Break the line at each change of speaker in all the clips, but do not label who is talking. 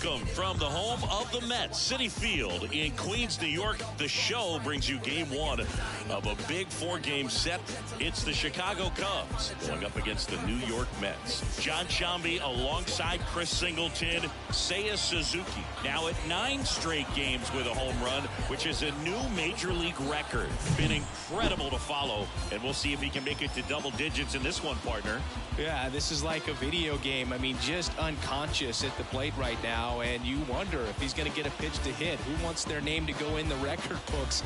Welcome from the home of the Mets, Citi Field in Queens, New York. The show brings you game one of a big four-game set. It's the Chicago Cubs going up against the New York Mets. John Sciambi alongside Chris Singleton, Seiya Suzuki. Now at 9 straight games with a home run, which is a new major league record. Been incredible to follow, and we'll see if he can make it to double digits in this one, partner.
Yeah, this is like a video game. I mean, just unconscious at the plate right now, and you wonder if he's going to get a pitch to hit. Who wants their name to go in the record books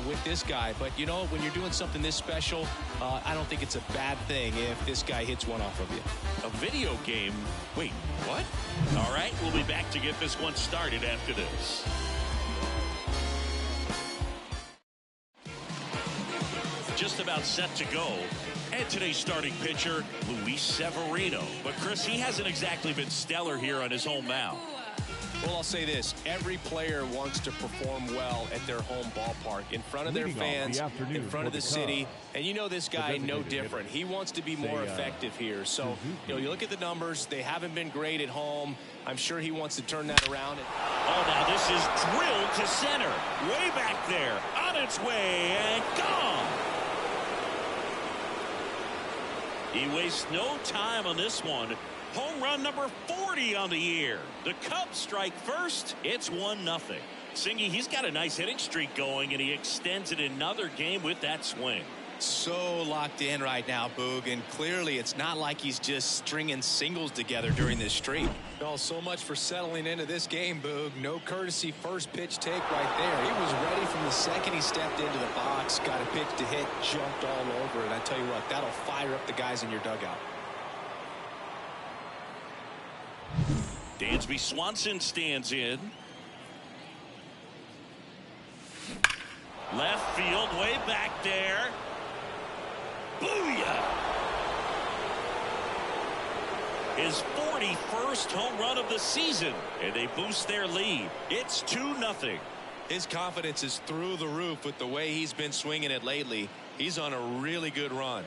with this guy? But, you know, when you're doing something this special, I don't think it's a bad thing if this guy hits one off of you.
A video game? Wait, what? All right, we'll be back to get this one started after this. Just about set to go. And today's starting pitcher, Luis Severino. But, Chris, he hasn't exactly been stellar here on his home mound.
Well, I'll say this. Every player wants to perform well at their home ballpark, in front of their fans, in front of the city. And you know this guy, no different. He wants to be more effective here. So, you know, you look at the numbers. They haven't been great at home. I'm sure he wants to turn that around.
Oh, now this is drilled to center. Way back there. On its way and gone. He wastes no time on this one. Home run number 40 on the year. The Cubs strike first. It's 1-0. Singy, he's got a nice hitting streak going, and he extends it another game with that swing.
So locked in right now, Boog, and clearly it's not like he's just stringing singles together during this streak. Oh, so much for settling into this game, Boog. No courtesy first pitch take right there. He was ready from the second he stepped into the box, got a pitch to hit, jumped all over it. I tell you what, that'll fire up the guys in your dugout.
Dansby Swanson stands in. Left field, way back there. Booyah! His 41st home run of the season, and they boost their lead. It's 2-0.
His confidence is through the roof with the way he's been swinging it lately. He's on a really good run.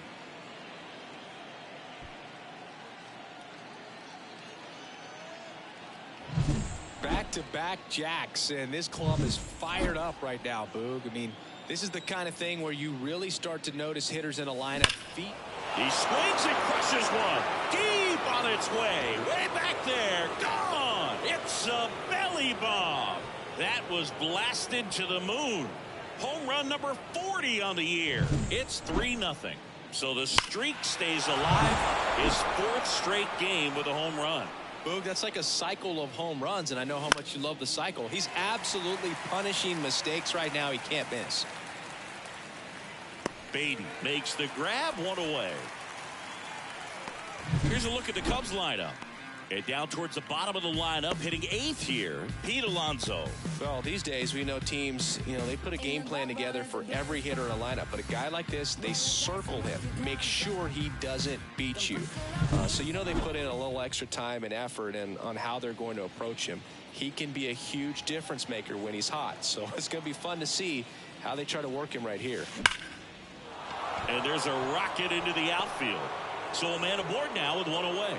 Back-to-back jacks, and this club is fired up right now, Boog. I mean, this is the kind of thing where you really start to notice hitters in a lineup. Feet.
He swings and crushes one. Deep on its way. Way back there. Gone. It's a belly bomb. That was blasted to the moon. Home run number 40 on the year. It's 3-0. So the streak stays alive. His 4th straight game with a home run.
Boog, that's like a cycle of home runs, and I know how much you love the cycle. He's absolutely punishing mistakes right now he can't miss.
Beatty makes the grab, one away. Here's a look at the Cubs lineup. And down towards the bottom of the lineup, hitting 8th here, Pete Alonso.
Well, these days we know teams, you know, they put a game plan together for every hitter in a lineup. But a guy like this, they circle him, make sure he doesn't beat you. So you know they put in a little extra time and effort on how they're going to approach him. He can be a huge difference maker when he's hot. So it's going to be fun to see how they try to work him right here.
And there's a rocket into the outfield. So a man aboard now with one away.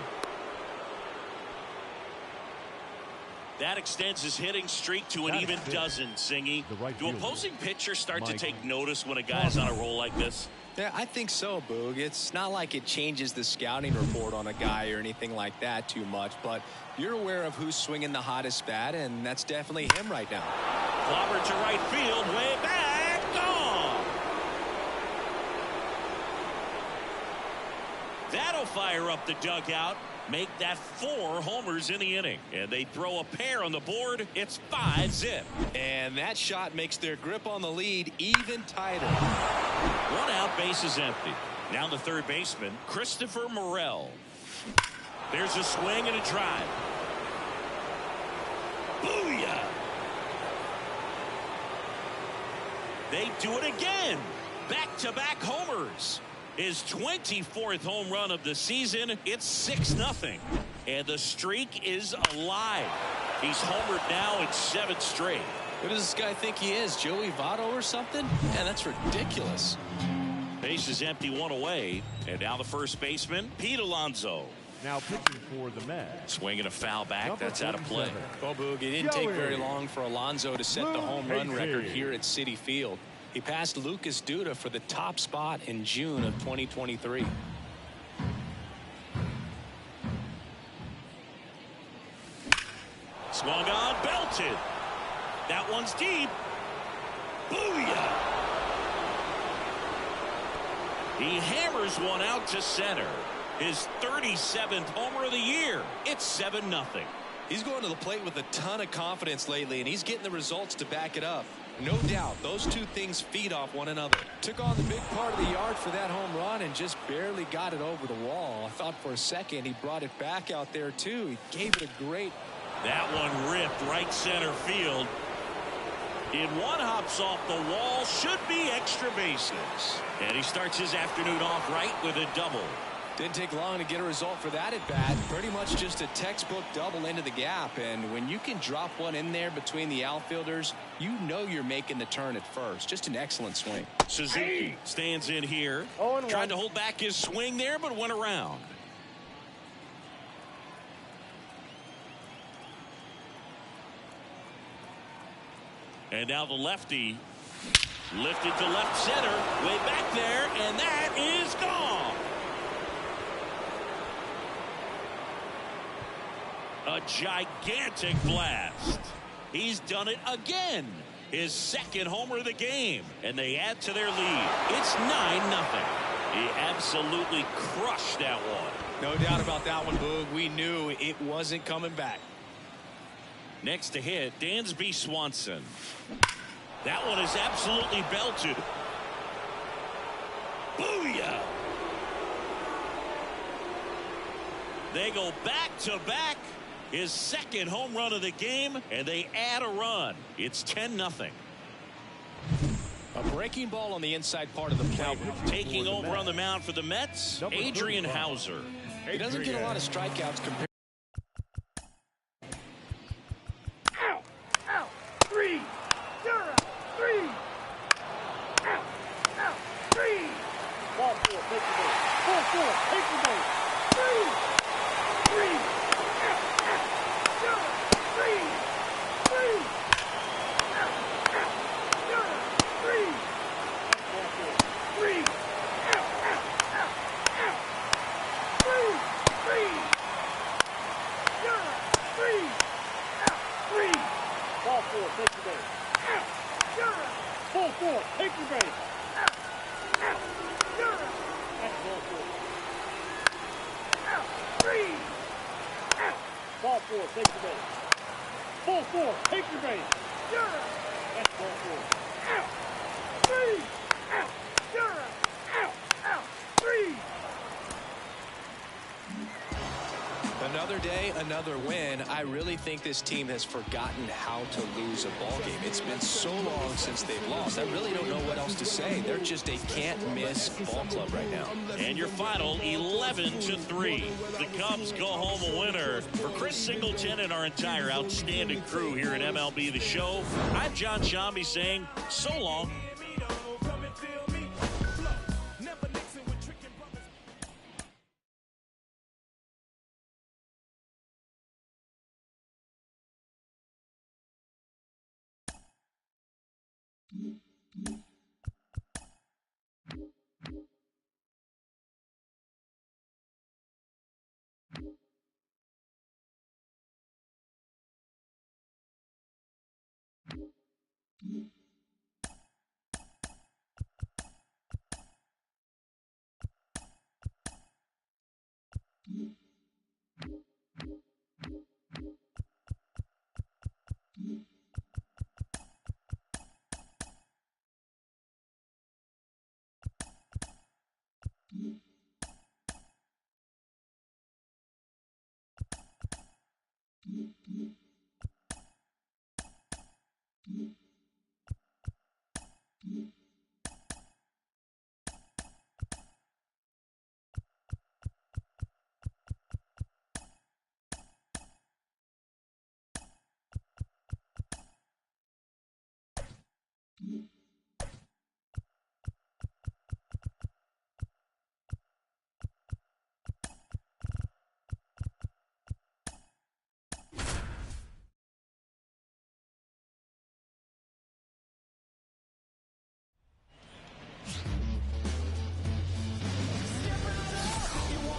That extends his hitting streak to an even dozen, Singy. Do opposing pitchers start to take notice when a guy's on a roll like this?
Yeah, I think so, Boog. It's not like it changes the scouting report on a guy or anything like that too much, but you're aware of who's swinging the hottest bat, and that's definitely him right now.
Clobber to right field, way back, gone. That'll fire up the dugout. Make that 4 homers in the inning. And they throw a pair on the board. It's 5-zip.
And that shot makes their grip on the lead even tighter.
1 out, base is empty. Now the third baseman, Christopher Morel. There's a swing and a drive. Booyah! They do it again. Back-to-back homers. His 24th home run of the season. It's 6-0. And the streak is alive. He's homered now in 7 straight.
Who does this guy think he is? Joey Votto or something? Man, that's ridiculous.
Base is empty, 1 away. And now the first baseman, Pete Alonso.
Now pitching for the Mets.
Swing and a foul back. That's out of play.
Well, Boog, it didn't take very long for Alonso to set the home run record here at Citi Field. He passed Lucas Duda for the top spot in June of 2023.
Swung on, belted. That one's deep. Booyah! He hammers one out to center. His 37th homer of the year. It's 7-0.
He's going to the plate with a ton of confidence lately, and he's getting the results to back it up. No doubt, those two things feed off one another. Took on the big part of the yard for that home run and just barely got it over the wall. I thought for a second he brought it back out there, too. He gave it a great...
That one ripped right center field. If one hops off the wall, should be extra bases. And he starts his afternoon off right with a double.
Didn't take long to get a result for that at bat. Pretty much just a textbook double into the gap. And when you can drop one in there between the outfielders, you know you're making the turn at first. Just an excellent swing.
Suzuki stands in here. Tried to hold back his swing there, but went around. And now the lefty lifted to left center, way back there, and that is gone. A gigantic blast. He's done it again. His second homer of the game, and they add to their lead. It's 9-0. He absolutely crushed that one.
No doubt about that one, Boog. We knew it wasn't coming back.
Next to hit, Dansby Swanson. That one is absolutely belted. Booyah! They go back to back. His second home run of the game, and they add a run. It's 10-0.
A breaking ball on the inside part of the plate.
Taking over on the mound for the Mets, Adrian Hauser.
He doesn't get a lot of strikeouts compared. Another day, another win. I really think this team has forgotten how to lose a ball game. It's been so long since they've lost. I really don't know what else to say. They're just a can't-miss ball club right now.
And your final, 11-3. The Cubs go home a winner. For Chris Singleton and our entire outstanding crew here at MLB The Show, I'm John Shambi saying so long.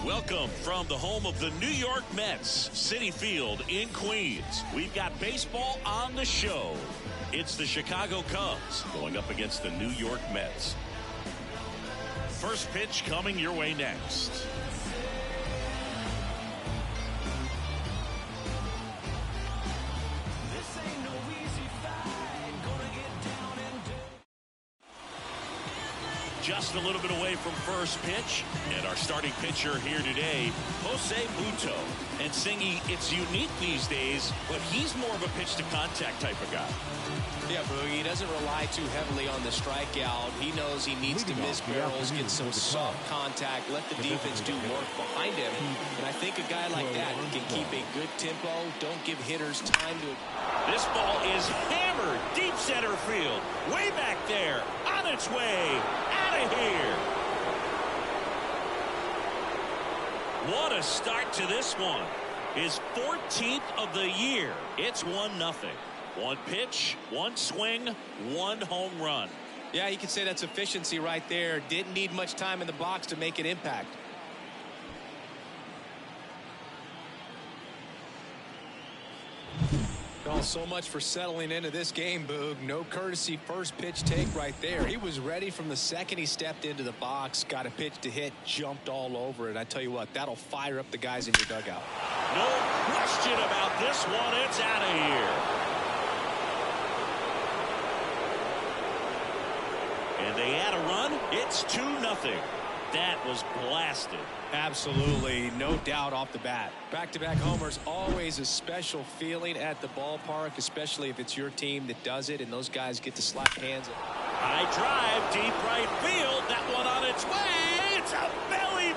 Welcome from the home of the New York Mets, Citi Field in Queens. We've got baseball on the show. It's the Chicago Cubs going up against the New York Mets. First pitch coming your way next. Just a little bit away from first pitch, and our starting pitcher here today, Jose Buto. And Singy, it's unique these days, but he's more of a pitch to contact type of guy.
Yeah, Boogie, he doesn't rely too heavily on the strikeout. He knows he needs to miss barrels, get some soft contact, let the defense do work behind him. And I think a guy like that can keep a good tempo, don't give hitters time to...
This ball is hammered deep center field, way back there, on its way, out of here. What a start to this one. His 14th of the year. It's 1-0. One pitch, one swing, one home run.
Yeah, you could say that's efficiency right there. Didn't need much time in the box to make an impact. Oh, so much for settling into this game, Boog. No courtesy first pitch take right there. He was ready from the second he stepped into the box, got a pitch to hit, jumped all over it. I tell you what, that'll fire up the guys in your dugout.
No question about this one. It's out of here. And they add a run. It's 2-0. That was blasted.
Absolutely, no doubt off the bat. Back-to-back homers, always a special feeling at the ballpark, especially if it's your team that does it and those guys get to slap hands.
High drive, deep right field. That one on its way. It's a belly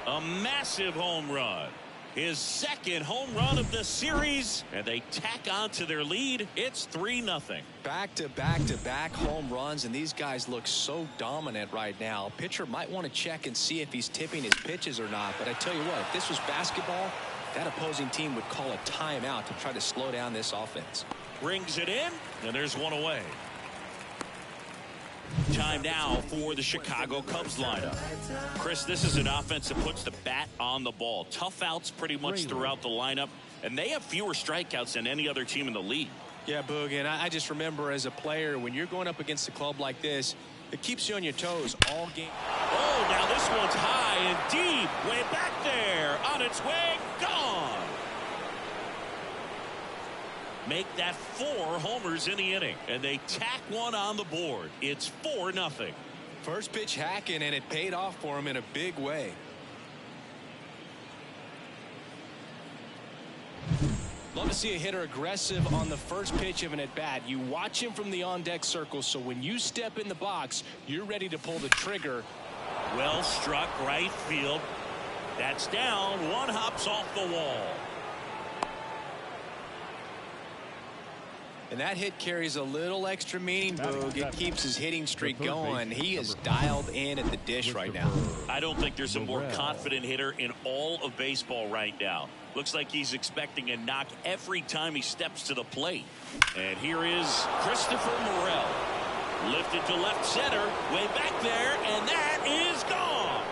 bomb. A massive home run. His second home run of the series, and they tack on to their lead. It's 3-0.
Back-to-back home runs, and these guys look so dominant right now. Pitcher might want to check and see if he's tipping his pitches or not, but I tell you what, if this was basketball, that opposing team would call a timeout to try to slow down this offense.
Brings it in, and there's one away. Time now for the Chicago Cubs lineup. Chris, this is an offense that puts the bat on the ball. Tough outs pretty much throughout the lineup, and they have fewer strikeouts than any other team in the league.
Yeah, Boog, and I just remember as a player, when you're going up against a club like this, it keeps you on your toes all game.
Oh, now this one's high and deep, way back there, on its way, gone. Make that 4 homers in the inning, and they tack one on the board. It's 4-0.
First pitch hacking, and it paid off for him in a big way. Love to see a hitter aggressive on the first pitch of an at-bat. You watch him from the on-deck circle, so when you step in the box, you're ready to pull the trigger.
Well struck right field. That's down. One hops off the wall.
And that hit carries a little extra meaning, Boog. It keeps his hitting streak going. He is dialed in at the dish right now.
I don't think there's a more confident hitter in all of baseball right now. Looks like he's expecting a knock every time he steps to the plate. And here is Christopher Morel. Lifted to left center, way back there, and that is gone.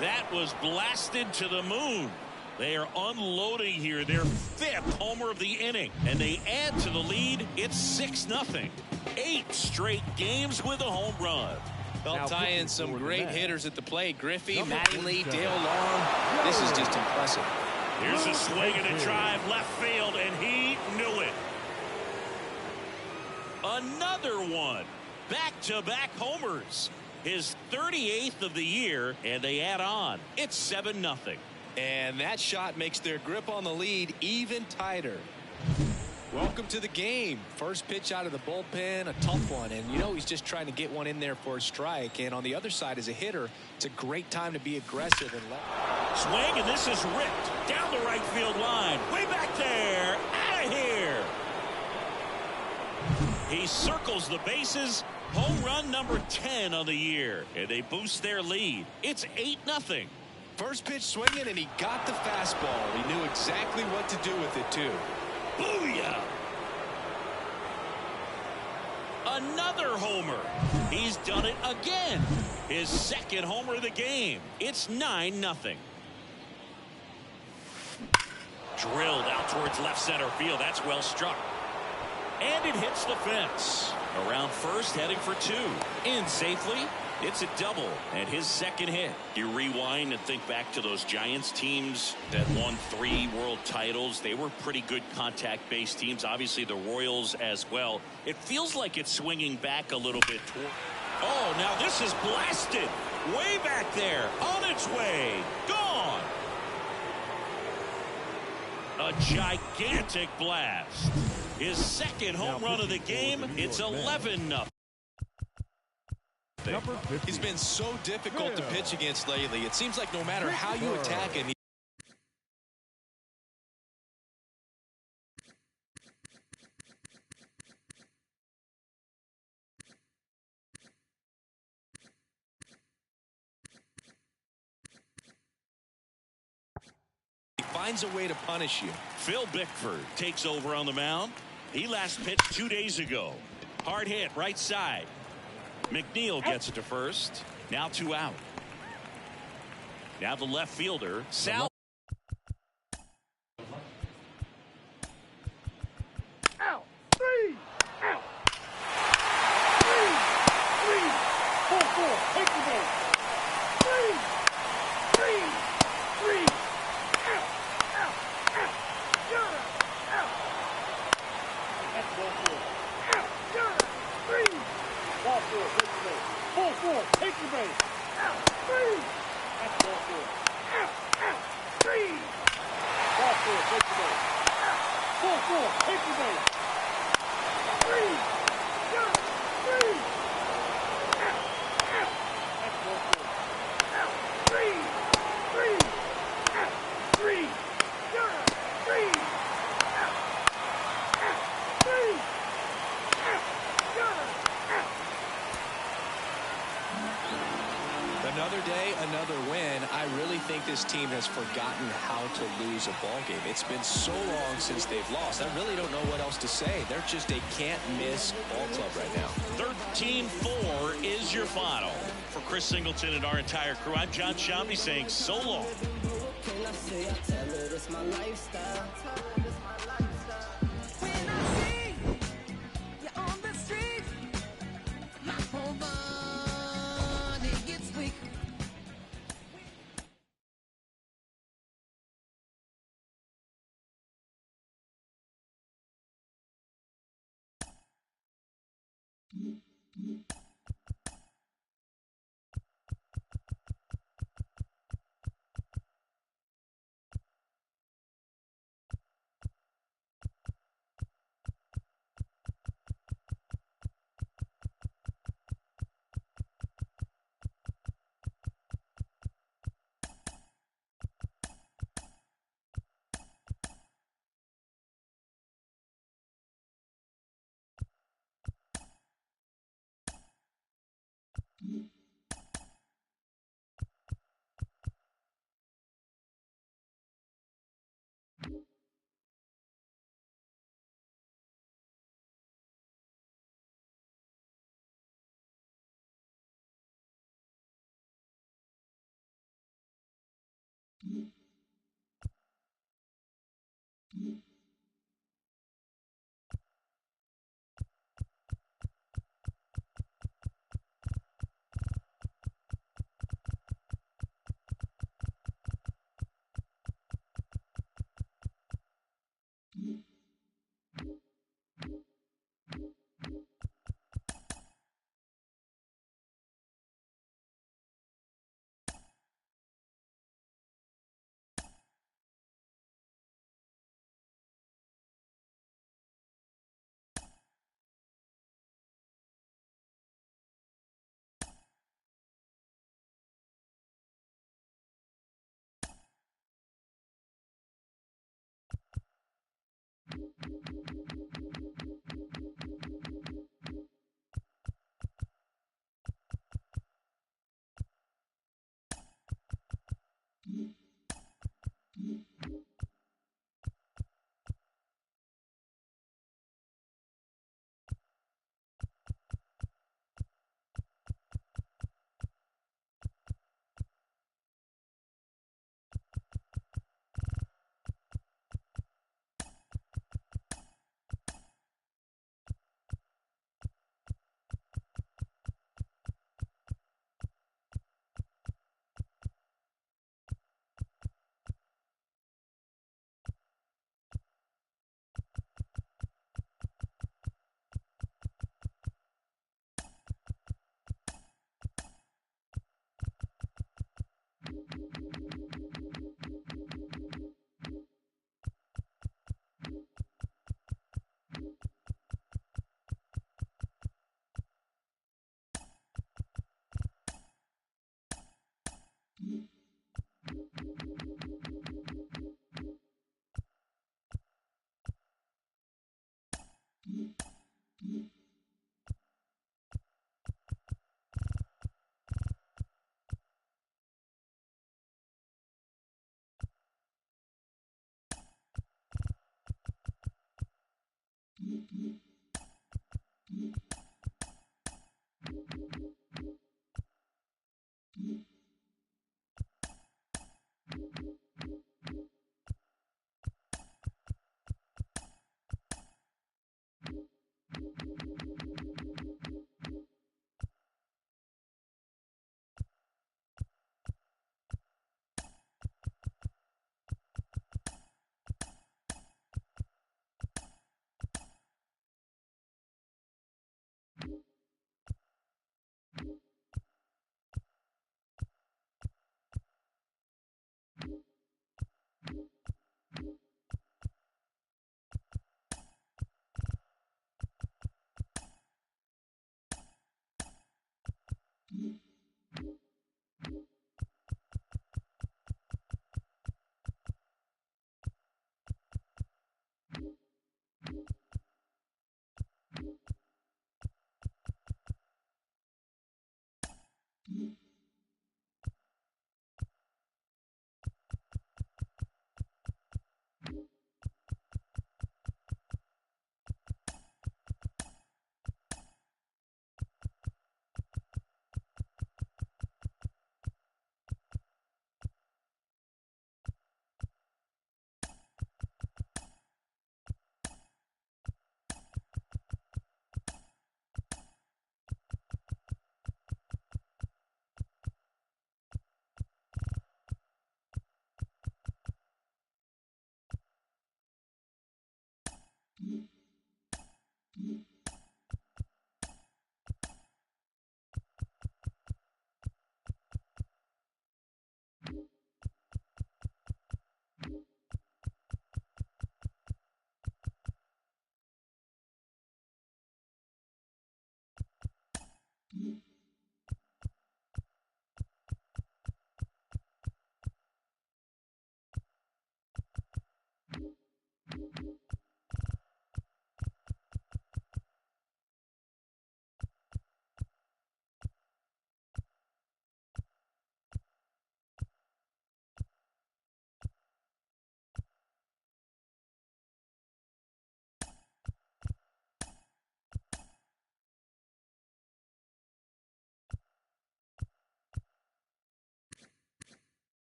That was blasted to the moon. They are unloading here their 5th homer of the inning, and they add to the lead. It's 6-0. 8 straight games with a home run.
They'll tie in some great hitters at the plate. Griffey, Mattingly, Dale Long. This is just impressive.
Here's a swing and a drive left field, and he knew it. Another one. Back-to-back homers. His 38th of the year, and they add on. It's 7-0.
And that shot makes their grip on the lead even tighter. Welcome to the game. First pitch out of the bullpen, a tough one. And you know he's just trying to get one in there for a strike. And on the other side, as a hitter, it's a great time to be aggressive and let.
Swing, and this is ripped down the right field line. Way back there. Out of here. He circles the bases. Home run number 10 on the year. And they boost their lead. It's 8-0.
First pitch swinging, and he got the fastball. He knew exactly what to do with it, too.
Booyah! another homer. He's done it again. His second homer of the game. It's 9-0. Drilled out towards left center field. That's well struck. And it hits the fence. Around first, heading for two. In safely. It's a double and his second hit. You rewind and think back to those Giants teams that won 3 world titles. They were pretty good contact-based teams. Obviously, the Royals as well. It feels like it's swinging back a little bit toward. Oh, now this is blasted. Way back there. On its way. Gone. A gigantic blast. His second home run of the game. It's 11-0.
He's been so difficult to pitch against lately. It seems like no matter how you attack him, he finds a way to punish you.
Phil Bickford takes over on the mound. He last pitched 2 days ago. Hard hit right side. McNeil gets it to first. Now 2 out. Now the left fielder, Sal.
Out. 3. Out. 3. 4. Take the ball. 3. 3. Out. You're out. That's ball 4. Out. You're 3. Ball 4, take the base. Ball 4, take the base. Out. 3. That's ball 4. Out. 3. Ball 4, take the base. Out. Ball 4, take the base. 3. You're 3. Out. That's ball 4. Out. 3. Out. 3. You're 3. Out. 3. Out. You're
Another day, another win. I really think this team has forgotten how to lose a ball game. It's been so long since they've lost. I really don't know what else to say. They're just a can't-miss ball club right now.
13-4 is your final. For Chris Singleton and our entire crew, I'm John Shambi saying so long.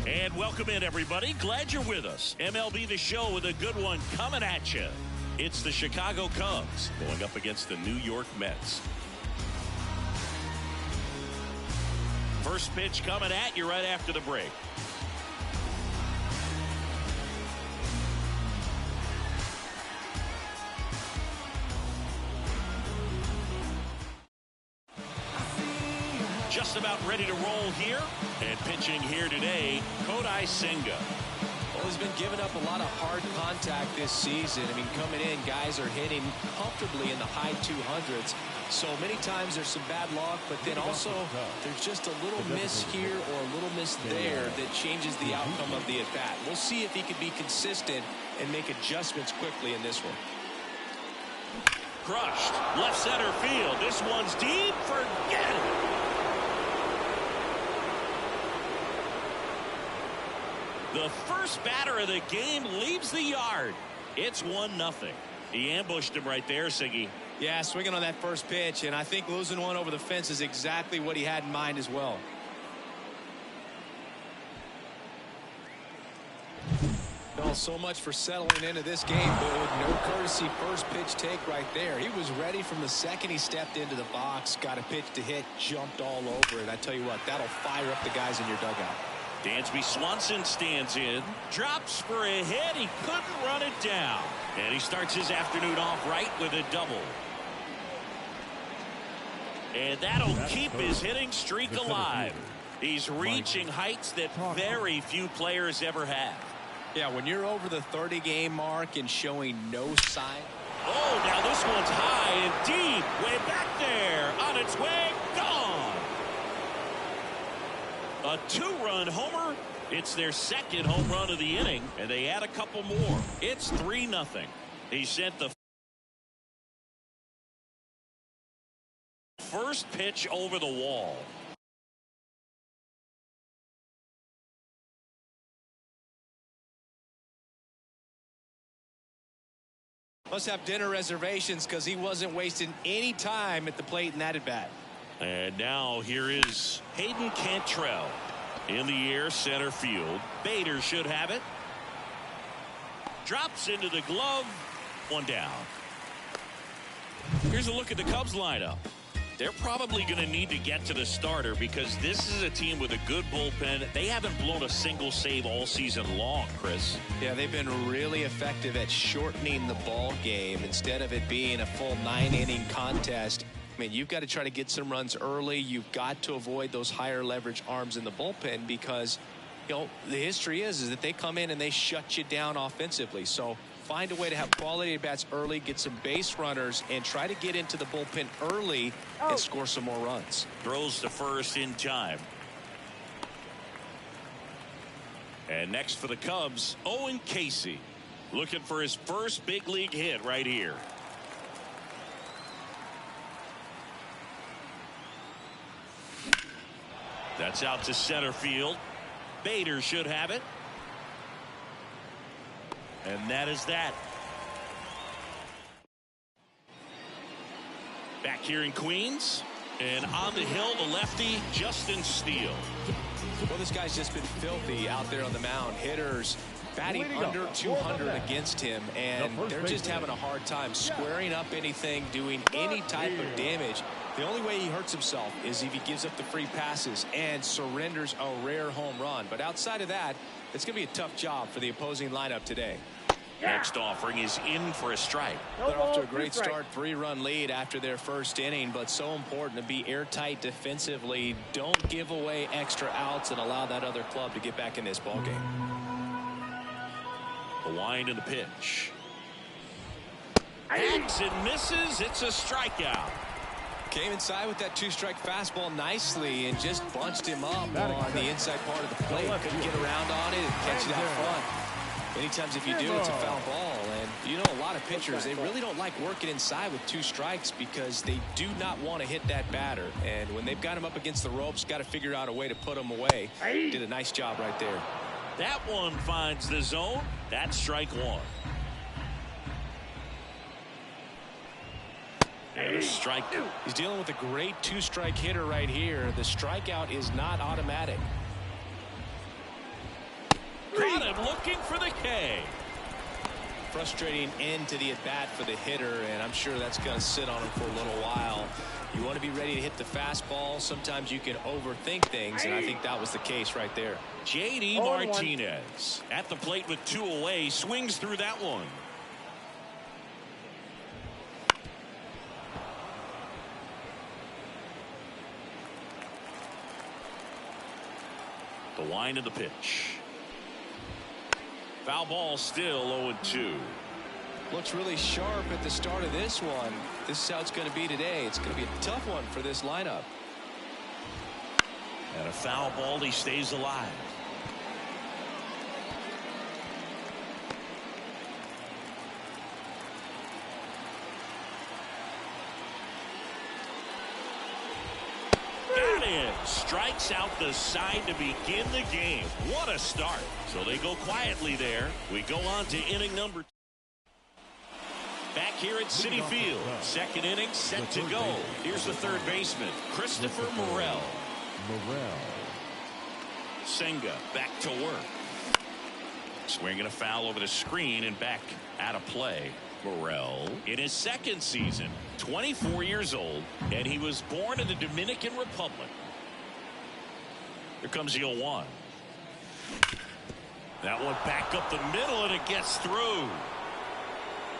And welcome in, everybody. Glad you're with us. MLB The Show with a good one coming at you. It's the Chicago Cubs going up against the New York Mets. First pitch coming at you right after the break. Just about ready to roll here. And pitching here today, Kodai Senga.
Well, he's been giving up a lot of hard contact this season. I mean, coming in, guys are hitting comfortably in the high 200s. So many times there's some bad luck, but then also there's just a little miss here or a little miss there that changes the outcome of the at-bat. We'll see if he can be consistent and make adjustments quickly in this one.
Crushed. Left center field. This one's deep. Forget it. The first batter of the game leaves the yard. It's 1-0. He ambushed him right there, Siggy.
Yeah, swinging on that first pitch, and I think losing one over the fence is exactly what he had in mind as well. Well, so much for settling into this game, Boog. No courtesy first pitch take right there. He was ready from the second he stepped into the box, got a pitch to hit, jumped all over it. I tell you what, that'll fire up the guys in your dugout.
Dansby Swanson stands in, drops for a hit. He couldn't run it down. And he starts his afternoon off right with a double. And that'll keep his hitting streak alive. He's reaching heights that very few players ever have.
Yeah, when you're over the 30-game mark and showing no sign.
Oh, now this one's high and deep. Way back there. On its way. Gone. A 2-run homer. It's their second home run of the inning, and they add a couple more. It's 3-0. He sent the first pitch over the wall.
Must have dinner reservations because he wasn't wasting any time at the plate in that at bat.
And now here is Hayden Cantrell in the air, center field. Bader should have it. Drops into the glove. One down. Here's a look at the Cubs lineup. They're probably going to need to get to the starter because this is a team with a good bullpen. They haven't blown a single save all season long, Chris.
Yeah, they've been really effective at shortening the ball game instead of it being a full 9-inning contest. I mean, you've got to try to get some runs early. You've got to avoid those higher leverage arms in the bullpen because, you know, the history is that they come in and they shut you down offensively. So find a way to have quality at bats early, get some base runners, and try to get into the bullpen early and score some more runs.
Throws to first in time. And next for the Cubs, Owen Casey, looking for his first big league hit right here. That's out to center field. Bader should have it. And that is that. Back here in Queens. And on the hill, the lefty, Justin Steele.
Well, this guy's just been filthy out there on the mound. Hitters batting under 200 against him, and they're just having a hard time squaring up anything, doing any type of damage. The only way he hurts himself is if he gives up the free passes and surrenders a rare home run. But outside of that, it's going to be a tough job for the opposing lineup today.
Next offering is in for a strike.
They're off to a great start, 3-run lead after their first inning, but so important to be airtight defensively. Don't give away extra outs and allow that other club to get back in this ballgame.
The wind and the pitch. Hacks and misses. It's a strikeout.
Came inside with that 2-strike fastball nicely and just bunched him up on the inside part of the plate. Couldn't get around on it and catch it out front. Many times if you do, it's a foul ball. And you know, a lot of pitchers, they really don't like working inside with 2 strikes because they do not want to hit that batter. And when they've got him up against the ropes, got to figure out a way to put him away. Did a nice job right there.
That one finds the zone. That's strike 1. And a strike.
He's dealing with a great 2-strike hitter right here. The strikeout is not automatic.
Caught him looking for the K.
frustrating end to the at-bat for the hitter, and I'm sure that's going to sit on him for a little while. You want to be ready to hit the fastball. Sometimes you can overthink things, and I think that was the case right there.
J.D. Martinez at the plate with 2 away, swings through that one. The wind of the pitch. Foul ball, still 0-2.
Looks really sharp at the start of this one. This is how it's going to be today. It's going to be a tough one for this lineup.
And a foul ball, he stays alive. Got it. Strikes out the side to begin the game. What a start. So they go quietly there. We go on to inning number 2. Back here at Citi Field. Second inning set to go. Here's the third baseman, Christopher Morel. Senga back to work. Swinging a foul over the screen and back out of play. Morel in his second season, 24 years old, and he was born in the Dominican Republic. Here comes the 0-1. That one back up the middle, and it gets through.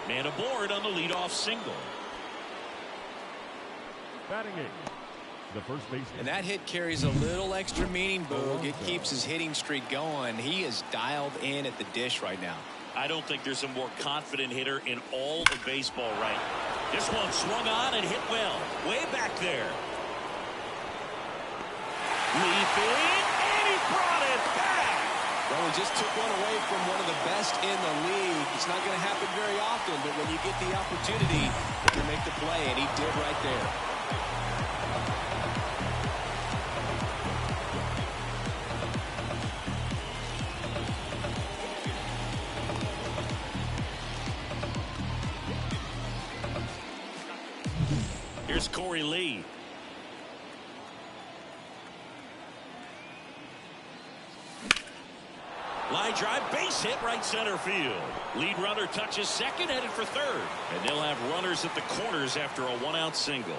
Man aboard on the leadoff single.
Batting 8, the first baseman.
And that hit carries a little extra meaning, Boog. It keeps his hitting streak going. He is dialed in at the dish right now.
I don't think there's a more confident hitter in all of baseball right now. This one swung on and hit well. Way back there. Leaping, and he brought it back.
Well, he just took one away from one of the best in the league. It's not going to happen very often, but when you get the opportunity, you can make the play, and he did right there.
Here's Corey Lee. Line drive, base hit, right center field. Lead runner touches second, headed for third. And they'll have runners at the corners after a 1-out single.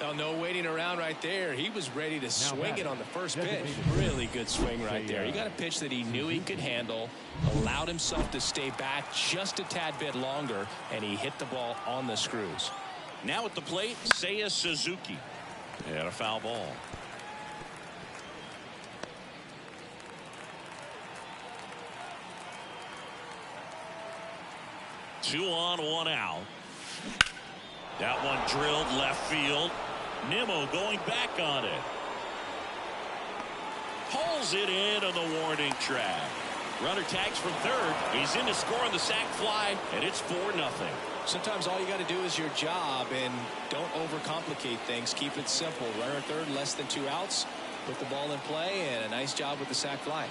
Oh, no waiting around right there. He was ready to swing it on the first pitch. Really good swing right there. He got a pitch that he knew he could handle, allowed himself to stay back just a tad bit longer, and he hit the ball on the screws.
Now at the plate, Seiya Suzuki. And a foul ball. Two on, 1 out. That one drilled left field. Nimmo going back on it. Pulls it in on the warning track. Runner tags from third. He's in to score on the sac fly, and it's 4-0.
Sometimes all you got to do is your job, and don't overcomplicate things. Keep it simple. Runner third, less than 2 outs. Put the ball in play, and a nice job with the sac fly.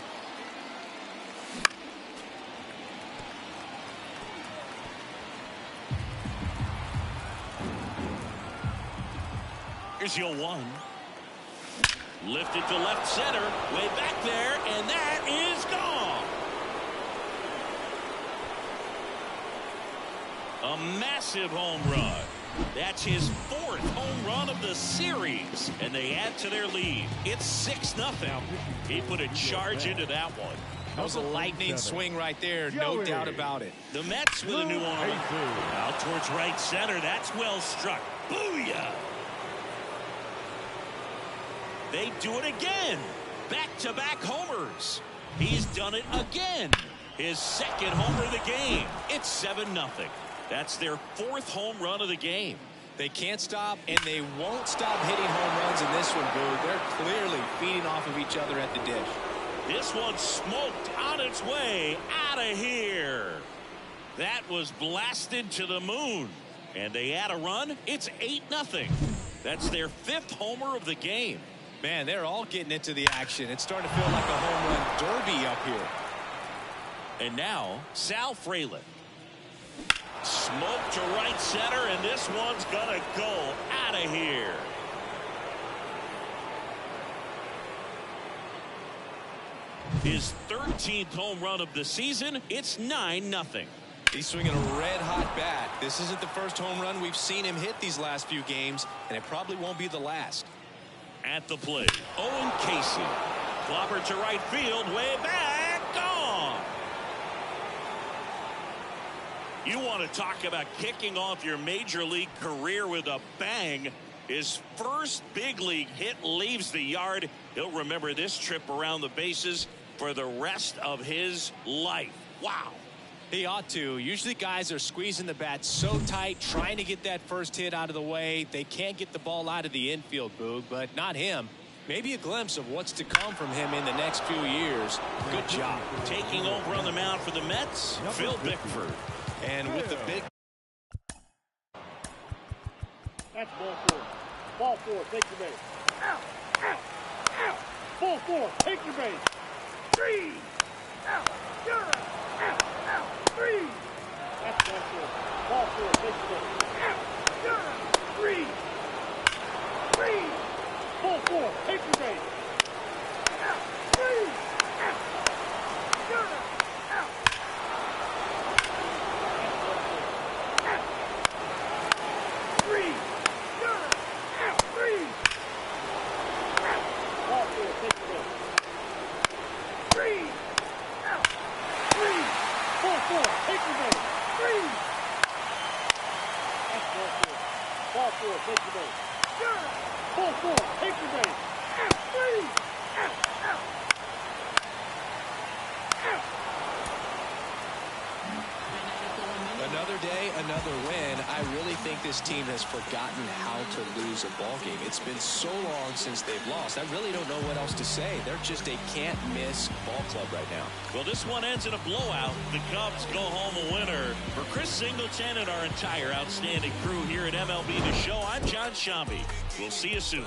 Here's your 1. Lifted to left center. Way back there, and that is gone. A massive home run. That's his 4th home run of the series, and they add to their lead. It's 6-0. He put a charge into that one.
That was a lightning swing right there, no doubt about it.
The Mets with a new arm. Out towards right center. That's well struck. Booyah! They do it again. Back-to-back homers. He's done it again. His 2nd homer of the game. It's 7-0. That's their 4th home run of the game.
They can't stop, and they won't stop hitting home runs in this one, Boo. They're clearly feeding off of each other at the dish.
This one smoked on its way out of here. That was blasted to the moon. And they add a run. It's 8-0. That's their 5th homer of the game.
Man, they're all getting into the action. It's starting to feel like a home run derby up here.
And now, Sal Frelick. Smoke to right center, and this one's gonna go out of here. His 13th home run of the season. It's 9-0.
He's swinging a red-hot bat. This isn't the first home run we've seen him hit these last few games, and it probably won't be the last.
At the plate, Owen Casey. Clobber to right field, way back, gone. You want to talk about kicking off your major league career with a bang. His first big league hit leaves the yard. He'll remember this trip around the bases for the rest of his life. Wow.
He ought to. Usually guys are squeezing the bat so tight, trying to get that first hit out of the way. They can't get the ball out of the infield, Boog, but not him. Maybe a glimpse of what's to come from him in the next few years. Good job.
Taking over on the mound for the Mets, Phil Bickford.
And with the big...
That's ball four. Ball four, take your base. Out, out, out. Ball four, take your base. 3. Out, you're out, out, out. 3. That's ball four. Ball four, take your base. Out, you're out. 3. 3. Ball four, take your base. Out, 3. Out, you're out, out. Ball four, take your base. Ball four, take your base. Out, 3. Out, out. Out.
Another day, another win. I really think this team has forgotten how to lose a ball game. It's been so long since they've lost. I really don't know what else to say. They're just a can't-miss ball club right now.
Well, this one ends in a blowout. The Cubs go home a winner. For Chris Singleton and our entire outstanding crew here at MLB The Show, I'm John Shambi. We'll see you soon.